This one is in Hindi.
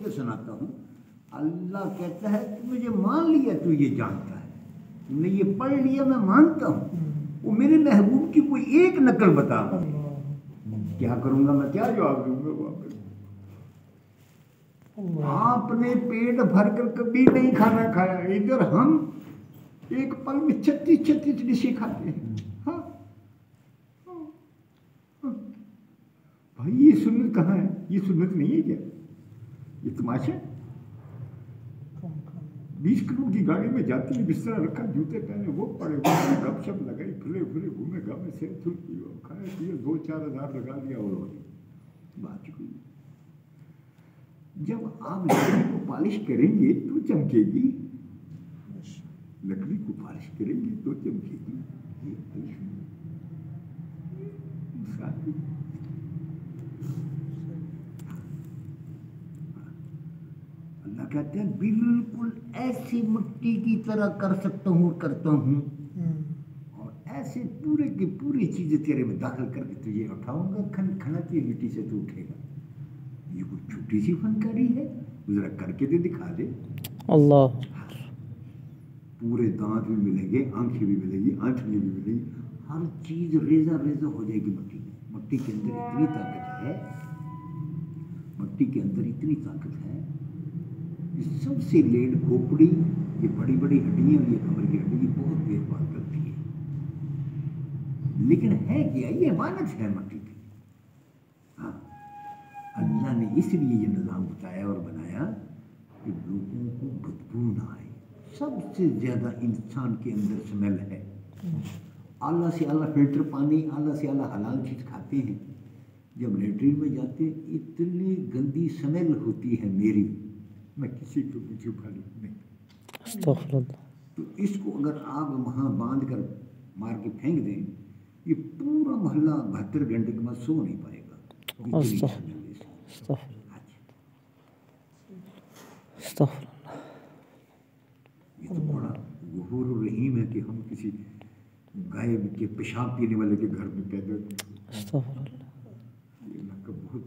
के सुनाता हूँ। अल्लाह कहता है कि मुझे मान लिया, तू ये जानता है, तुमने ये पढ़ लिया, मैं मानता हूँ। वो मेरे महबूब की कोई एक नकल बता, क्या करूँगा मैं, क्या जवाब दूंगा वापस। आपने पेट भरकर कभी नहीं खाना खाया, इधर हम एक पल में 36 डिशें खाते हैं। हाँ? भाई ये सुन्नत कहाँ है? ये सुन्नत नहीं है क्या? ये तमाशा। 20 करोड़ की गाड़ी में जाती है, बिस्तरा रखा, जूते पहने, वो पड़े हुए, गपशप लगाई, फिरे फिरे घूमे गाँव में, से खाए पिए, 2-4 हज़ार लगा लिया और हो गई बात। कोई जब आप लकड़ी को पॉलिश करेंगे तो चमकेगी, लकड़ी को पॉलिश करेंगे तो चमकेगी। अल्लाह कहते हैं बिल्कुल ऐसी मिट्टी की तरह कर सकता हूँ और करता हूँ, और ऐसे पूरे की पूरी चीजें तेरे में दाखिल करके तुझे उठाऊंगा, खनखनाती मिट्टी से तू उठेगा। ये कोई छोटी सी फनकारी है, जरा करके दे, दिखा दे। अल्लाह। पूरे दांत भी मिलेंगे, आंखें भी मिलेगी, आंखें भी मिलेगी, हर चीज रेजा रेजा हो जाएगी मिट्टी में। मिट्टी के अंदर इतनी ताकत है, मिट्टी के अंदर इतनी ताकत है, सबसे लेट खोपड़ी, ये बड़ी बड़ी हड्डियां, ये कमर की हड्डी बहुत देखभाल करती है। लेकिन है क्या, ये मानस है मिट्टी की। हाँ, अल्लाह ने इसलिए ये निज़ाम बताया और बनाया कि लोगों को बदबू ना आए। सबसे ज्यादा इंसान के अंदर स्मेल है। आला से आला फिल्टर पानी, आला से आला हलाल चीज खाते हैं, जब लेटरिन में जाते इतनी गंदी स्मेल होती है मेरी, मैं किसी को भी छुपा नहीं। तो इसको अगर आप वहाँ बांध कर मार के फेंक दें, ये पूरा मोहल्ला 72 घंटे के बाद सो नहीं पाएगा। ये तो बड़ा गफूर रहीम है कि हम किसी गाय के पेशाब पीने वाले के घर में पैदा, ये अल्लाह का बहुत